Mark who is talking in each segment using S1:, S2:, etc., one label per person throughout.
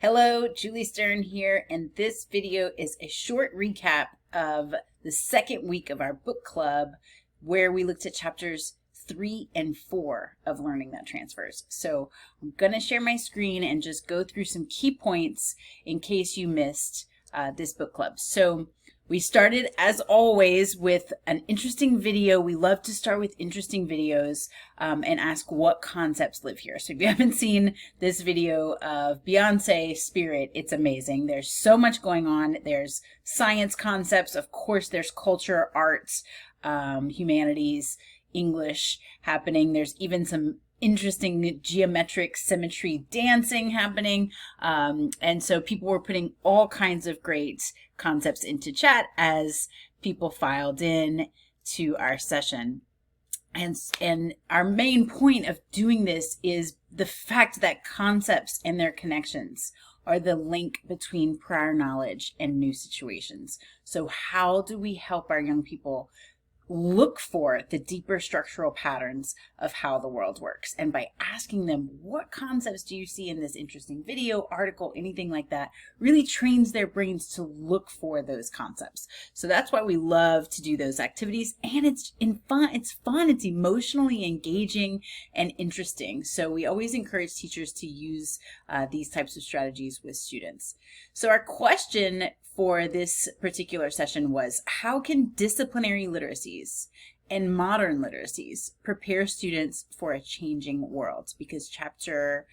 S1: Hello, Julie Stern here, and this video is a short recap of the second week of our book club where we looked at chapters 3 and 4 of Learning That Transfers. So I'm going to share my screen and just go through some key points in case you missed this book club. So we started, as always, with an interesting video. We love to start with interesting videos and ask what concepts live here. So if you haven't seen this video of Beyonce Spirit, it's amazing. There's so much going on. There's science concepts. Of course, there's culture, arts, humanities, English happening. There's even some interesting geometric symmetry dancing happening. And so people were putting all kinds of great concepts into chat as people filed in to our session. And our main point of doing this is the fact that concepts and their connections are the link between prior knowledge and new situations. So how do we help our young people look for the deeper structural patterns of how the world works? And by asking them, what concepts do you see in this interesting video, article, anything like that, really trains their brains to look for those concepts. So that's why we love to do those activities, and it's fun, it's emotionally engaging and interesting. So we always encourage teachers to use these types of strategies with students. So our question for this particular session was, how can disciplinary literacies and modern literacies prepare students for a changing world? Because chapter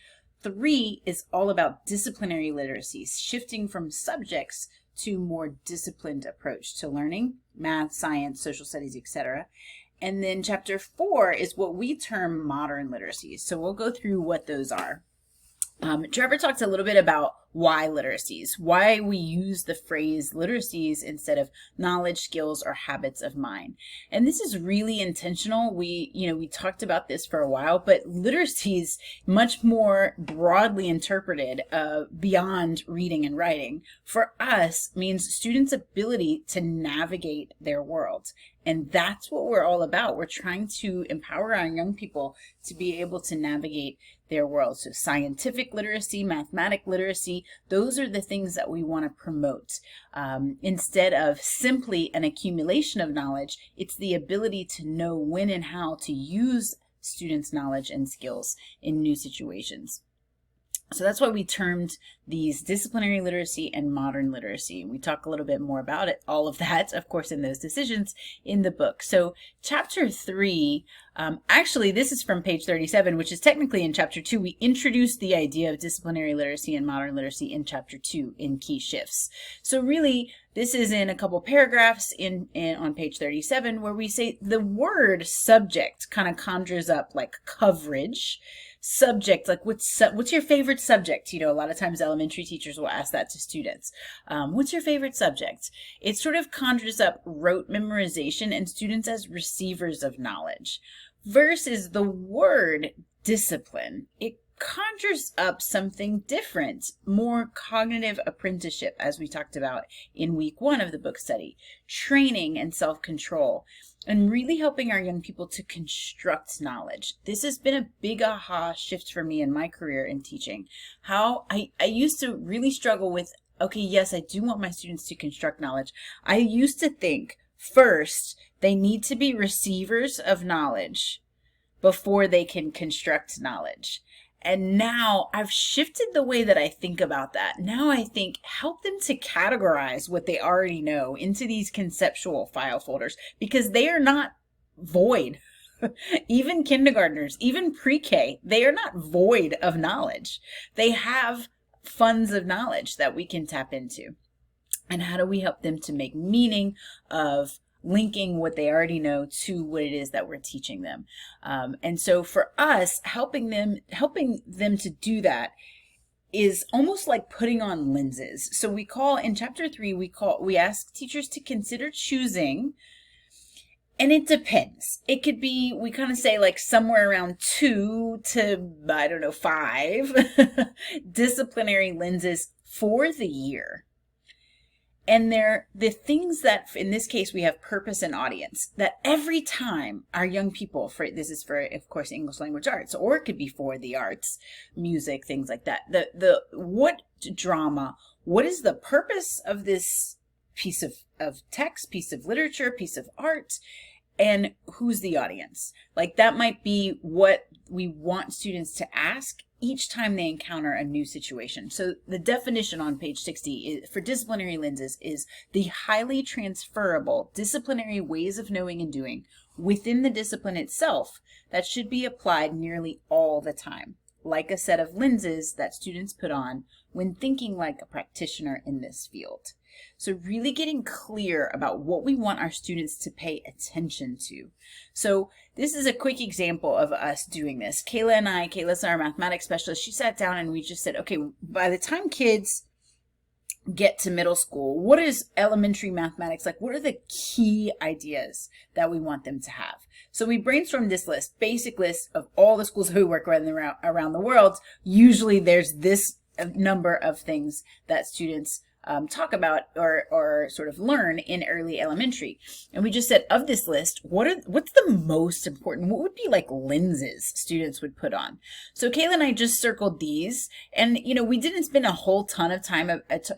S1: 3 is all about disciplinary literacies, shifting from subjects to more disciplined approach to learning, math, science, social studies, etc. And then chapter 4 is what we term modern literacies. So we'll go through what those are. Trevor talked a little bit about why literacies, why we use the phrase literacies instead of knowledge, skills, or habits of mind. And this is really intentional. We talked about this for a while, but literacies, much more broadly interpreted beyond reading and writing, for us means students' ability to navigate their world. And that's what we're all about. We're trying to empower our young people to be able to navigate their world. So scientific literacy, mathematic literacy, those are the things that we want to promote. Instead of simply an accumulation of knowledge, it's the ability to know when and how to use students' knowledge and skills in new situations. So that's why we termed these disciplinary literacy and modern literacy. We talk a little bit more about it, all of that, of course, in those decisions in the book. So chapter 3, actually, this is from page 37, which is technically in chapter 2. We introduced the idea of disciplinary literacy and modern literacy in chapter 2 in Key Shifts. So really, this is in a couple paragraphs on page 37 where we say the word subject kind of conjures up like coverage. Subject, like what's your favorite subject? A lot of times elementary teachers will ask that to students. What's your favorite subject? It sort of conjures up rote memorization and students as receivers of knowledge. Versus the word discipline, it conjures up something different, more cognitive apprenticeship, as we talked about in week 1 of the book study, training and self-control, and really helping our young people to construct knowledge. This has been a big aha shift for me in my career in teaching. How I used to really struggle with, okay, yes, I do want my students to construct knowledge. I used to think first they need to be receivers of knowledge before they can construct knowledge. And now I've shifted the way that I think about that. Now I think help them to categorize what they already know into these conceptual file folders, because they are not void. Even kindergartners, even pre-K, they are not void of knowledge. They have funds of knowledge that we can tap into. And how do we help them to make meaning of linking what they already know to what it is that we're teaching them? And so for us, helping them to do that is almost like putting on lenses. So we call, in chapter 3, we ask teachers to consider choosing, and it depends. It could be, we kind of say like somewhere around 2 to, 5 disciplinary lenses for the year. And they're the things that, in this case, we have purpose and audience, that every time our young people, this is for, of course, English language arts, or it could be for the arts, music, things like that. What drama, what is the purpose of this piece of text, piece of literature, piece of art, and who's the audience? Like, that might be what we want students to ask each time they encounter a new situation. So the definition on page 60 for disciplinary lenses is the highly transferable disciplinary ways of knowing and doing within the discipline itself that should be applied nearly all the time, like a set of lenses that students put on when thinking like a practitioner in this field. So really getting clear about what we want our students to pay attention to. So this is a quick example of us doing this. Kayla's our mathematics specialist. She sat down and we just said, okay, by the time kids get to middle school, what is elementary mathematics like? What are the key ideas that we want them to have? So we brainstormed this list, basic list of all the schools that we work with around the world. Usually there's this number of things that students talk about or sort of learn in early elementary. And we just said, of this list, what's the most important? What would be like lenses students would put on? So Kayla and I just circled these, and we didn't spend a whole ton of time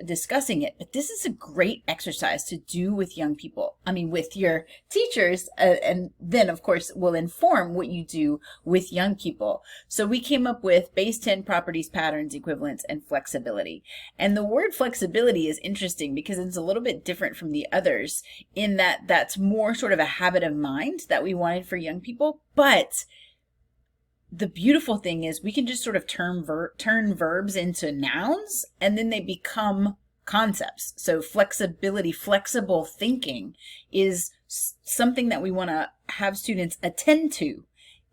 S1: discussing it, but this is a great exercise to do with young people. I mean, with your teachers, and then of course will inform what you do with young people. So we came up with base 10 properties, patterns, equivalence, and flexibility. And the word flexibility is interesting because it's a little bit different from the others in that that's more sort of a habit of mind that we wanted for young people. But the beautiful thing is we can just sort of turn verbs into nouns, and then they become concepts. So flexibility, flexible thinking is something that we want to have students attend to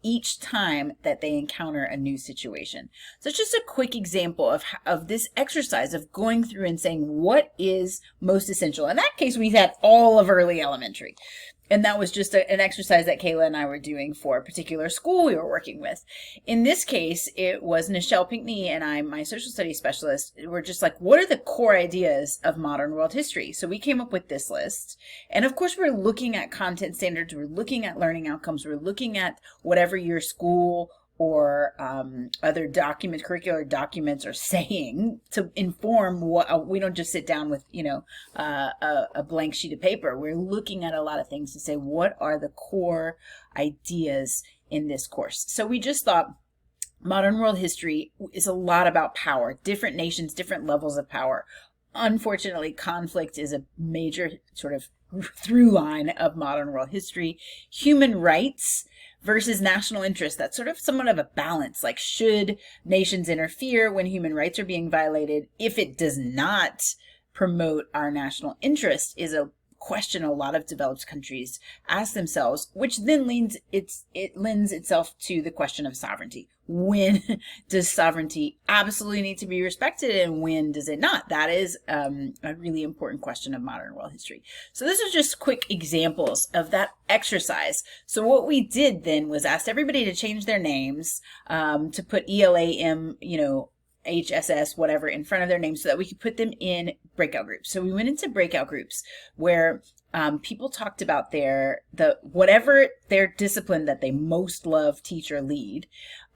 S1: each time that they encounter a new situation. So it's just a quick example of this exercise of going through and saying what is most essential. In that case, we had all of early elementary. And that was just an exercise that Kayla and I were doing for a particular school we were working with. In this case, it was Nichelle Pinckney and I, my social studies specialist, were just like, what are the core ideas of modern world history? So we came up with this list. And of course, we're looking at content standards. We're looking at learning outcomes. We're looking at whatever your school or other curricular documents are saying to inform what. We don't just sit down with, a blank sheet of paper. We're looking at a lot of things to say, what are the core ideas in this course? So we just thought modern world history is a lot about power, different nations, different levels of power. Unfortunately, conflict is a major sort of through line of modern world history. Human rights versus national interest, that's sort of somewhat of a balance. Like, should nations interfere when human rights are being violated if it does not promote our national interest, is a question a lot of developed countries ask themselves, which then lends itself to the question of sovereignty. When does sovereignty absolutely need to be respected, and when does it not? That is a really important question of modern world history. So this is just quick examples of that exercise. So what we did then was asked everybody to change their names, to put ELAM, HSS, whatever, in front of their names so that we could put them in breakout groups. So we went into breakout groups where people talked about whatever their discipline that they most love, teach, or lead,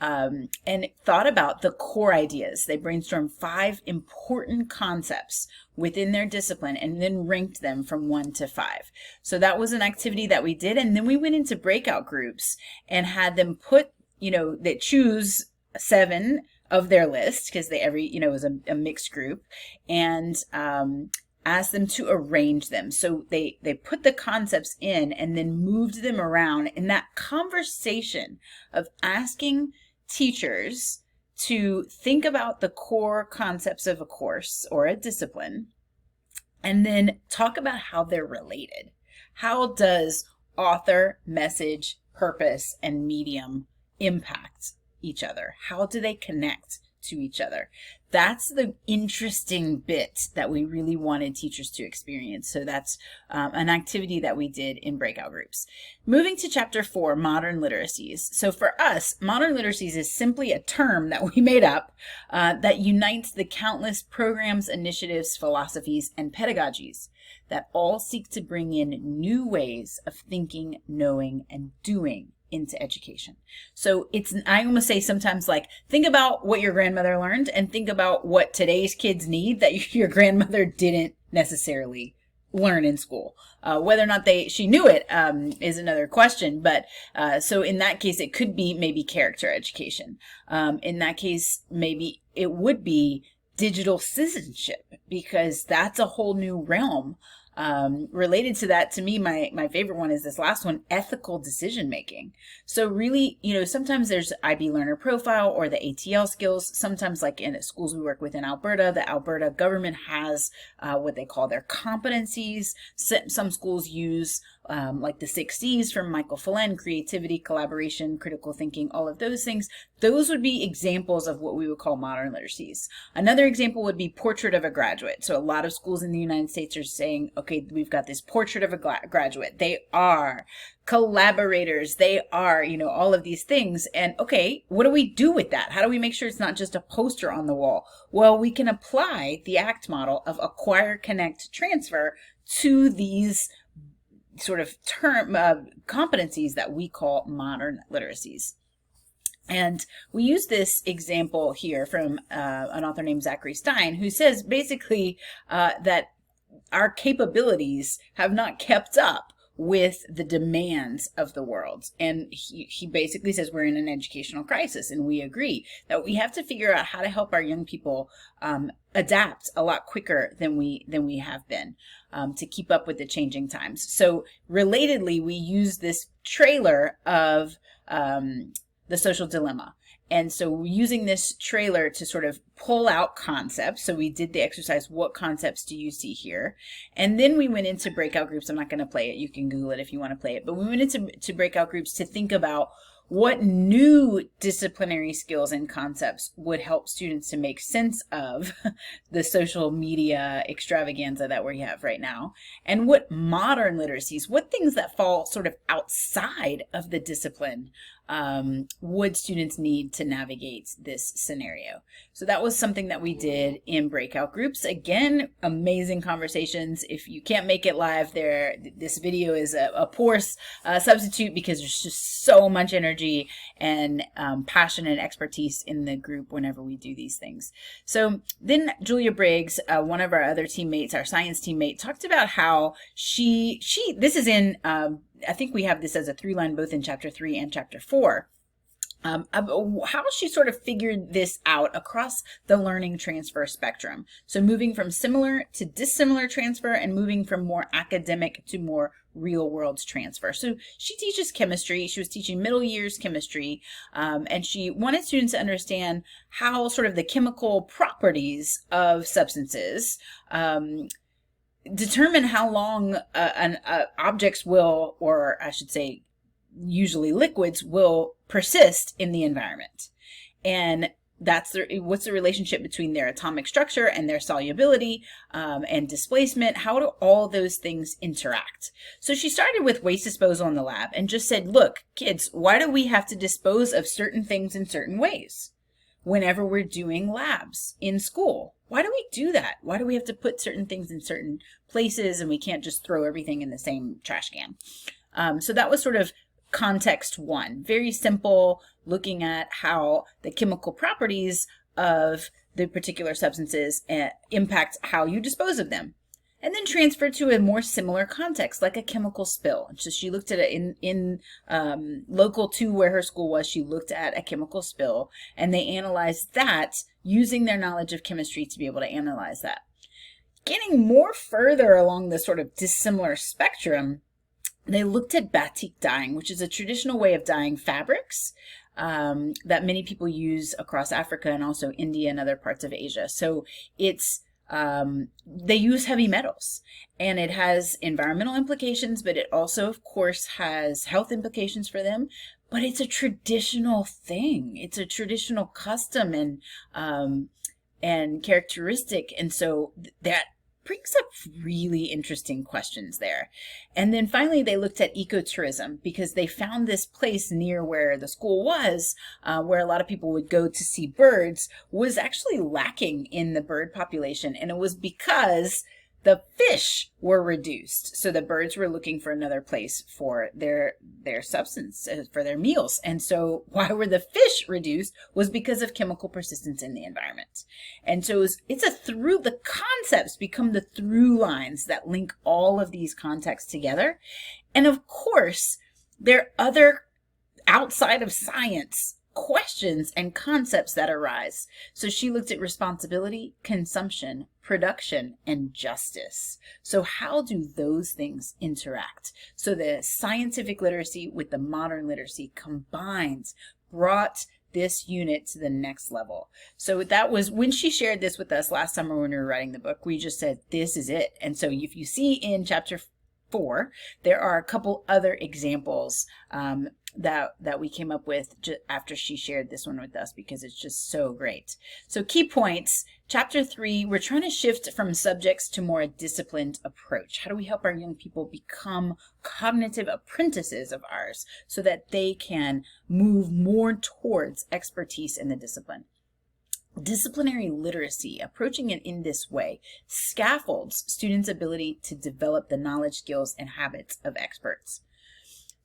S1: and thought about the core ideas. They brainstormed 5 important concepts within their discipline and then ranked them from 1 to 5. So that was an activity that we did. And then we went into breakout groups and had them put, they choose 7 of their list, because it was a mixed group, and asked them to arrange them. So they put the concepts in and then moved them around in that conversation of asking teachers to think about the core concepts of a course or a discipline, and then talk about how they're related. How does author, message, purpose, and medium impact each other? How do they connect to each other. That's the interesting bit that we really wanted teachers to experience. So that's an activity that we did in breakout groups. Moving to chapter 4, modern literacies. So for us, modern literacies is simply a term that we made up that unites the countless programs, initiatives, philosophies, and pedagogies that all seek to bring in new ways of thinking, knowing, and doing into education. So I almost say sometimes, like, think about what your grandmother learned and think about what today's kids need that your grandmother didn't necessarily learn in school. Whether or not she knew it is another question. But so in that case, it could be maybe character education. In that case, maybe it would be digital citizenship, because that's a whole new realm. Related to that, to me, my favorite one is this last one, ethical decision making. So really, sometimes there's IB learner profile or the ATL skills. Sometimes, like in schools we work with in Alberta, the Alberta government has what they call their competencies. Some schools use like the 6 C's from Michael Phelan: creativity, collaboration, critical thinking, all of those things. Those would be examples of what we would call modern literacies. Another example would be portrait of a graduate. So a lot of schools in the United States are saying, okay, we've got this portrait of a graduate. They are collaborators. They are, all of these things. And okay, what do we do with that? How do we make sure it's not just a poster on the wall? Well, we can apply the ACT model of acquire, connect, transfer to these sort of competencies that we call modern literacies. And we use this example here from an author named Zachary Stein, who says basically that our capabilities have not kept up with the demands of the world. And he basically says we're in an educational crisis, and we agree that we have to figure out how to help our young people adapt a lot quicker than we have been to keep up with the changing times. So relatedly, we use this trailer of The Social Dilemma. And so we're using this trailer to sort of pull out concepts. So we did the exercise, what concepts do you see here? And then we went into breakout groups. I'm not going to play it. You can Google it if you want to play it. But we went into breakout groups to think about what new disciplinary skills and concepts would help students to make sense of the social media extravaganza that we have right now, and what modern literacies, what things that fall sort of outside of the discipline would students need to navigate this scenario. So that was something that we did in breakout groups. Again, amazing conversations. If you can't make it live there, this video is a poor substitute, because there's just so much energy and passion and expertise in the group whenever we do these things. So then Julia Briggs, one of our other teammates, our science teammate, talked about how this is in I think we have this as a 3-line both in chapter 3 and chapter 4. How she sort of figured this out across the learning transfer spectrum. So moving from similar to dissimilar transfer, and moving from more academic to more real world transfer. So she teaches chemistry. She was teaching middle years chemistry, and she wanted students to understand how sort of the chemical properties of substances determine how long objects will, or I should say usually liquids, will persist in the environment. And that's what's the relationship between their atomic structure and their solubility and displacement. How do all those things interact? So she started with waste disposal in the lab and just said, look, kids, why do we have to dispose of certain things in certain ways whenever we're doing labs in school? Why do we do that? Why do we have to put certain things in certain places, and we can't just throw everything in the same trash can? So that was sort of context 1. Very simple, looking at how the chemical properties of the particular substances impact how you dispose of them. And then transfer to a more similar context, like a chemical spill. So she looked at it in local to where her school was. She looked at a chemical spill, and they analyzed that using their knowledge of chemistry to be able to analyze that. Getting more further along the sort of dissimilar spectrum, they looked at batik dyeing, which is a traditional way of dyeing fabrics that many people use across Africa and also India and other parts of Asia. So it's they use heavy metals, and it has environmental implications, but it also, of course, has health implications for them. but it's a traditional thing. It's a traditional custom and characteristic. And so that brings up really interesting questions there. And then finally, they looked at ecotourism because they found this place near where the school was, where a lot of people would go to see birds, was actually lacking in the bird population. And it was because the fish were reduced. So the birds were looking for another place for their substance, for their meals. And so why were the fish reduced was because of chemical persistence in the environment. And so the concepts become the through lines that link all of these contexts together. And of course, there are other outside of science questions and concepts that arise. So she looked at responsibility, consumption, production, and justice. So how do those things interact? So the scientific literacy with the modern literacy combined brought this unit to the next level. So that was when she shared this with us last summer when we were writing the book. We just said, this is it. And so if you see in chapter 4, there are a couple other examples that we came up with after she shared this one with us because it's just so great. So key points, chapter 3, we're trying to shift from subjects to more a disciplined approach. How do we help our young people become cognitive apprentices of ours so that they can move more towards expertise in the discipline? Disciplinary literacy, approaching it in this way, scaffolds students' ability to develop the knowledge, skills, and habits of experts.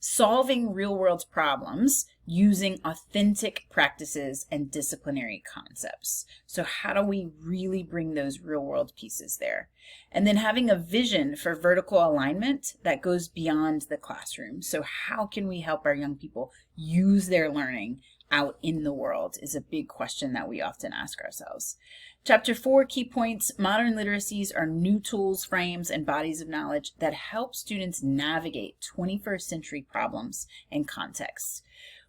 S1: Solving real-world problems using authentic practices and disciplinary concepts. So how do we really bring those real-world pieces there? And then having a vision for vertical alignment that goes beyond the classroom. So how can we help our young people use their learning out in the world is a big question that we often ask ourselves. Chapter 4, key points. Modern literacies are new tools, frames, and bodies of knowledge that help students navigate 21st century problems and contexts.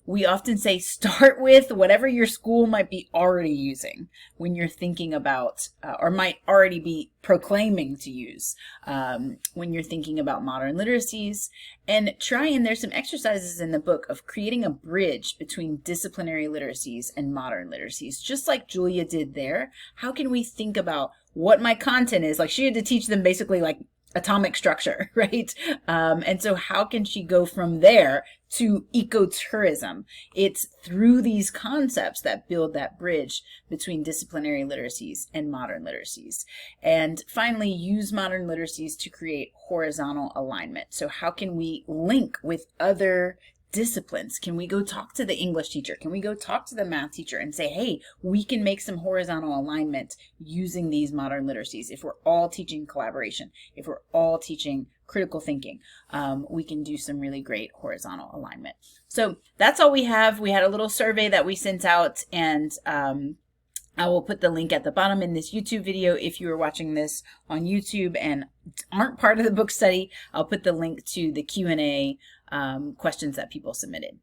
S1: We often say start with whatever your school might be already using when you're thinking about, or might already be proclaiming to use when you're thinking about modern literacies. And there's some exercises in the book of creating a bridge between disciplinary literacies and modern literacies. Just like Julia did there, how can we think about what my content is? Like she had to teach them basically like atomic structure, right? And so how can she go from there to ecotourism? It's through these concepts that build that bridge between disciplinary literacies and modern literacies. And finally, use modern literacies to create horizontal alignment. So how can we link with other disciplines? Can we go talk to the English teacher? Can we go talk to the math teacher and say, hey, we can make some horizontal alignment using these modern literacies? If we're all teaching collaboration, if we're all teaching critical thinking, we can do some really great horizontal alignment. So that's all we have. We had a little survey that we sent out, and I will put the link at the bottom in this YouTube video. If you are watching this on YouTube and aren't part of the book study, I'll put the link to the Q&A questions that people submitted.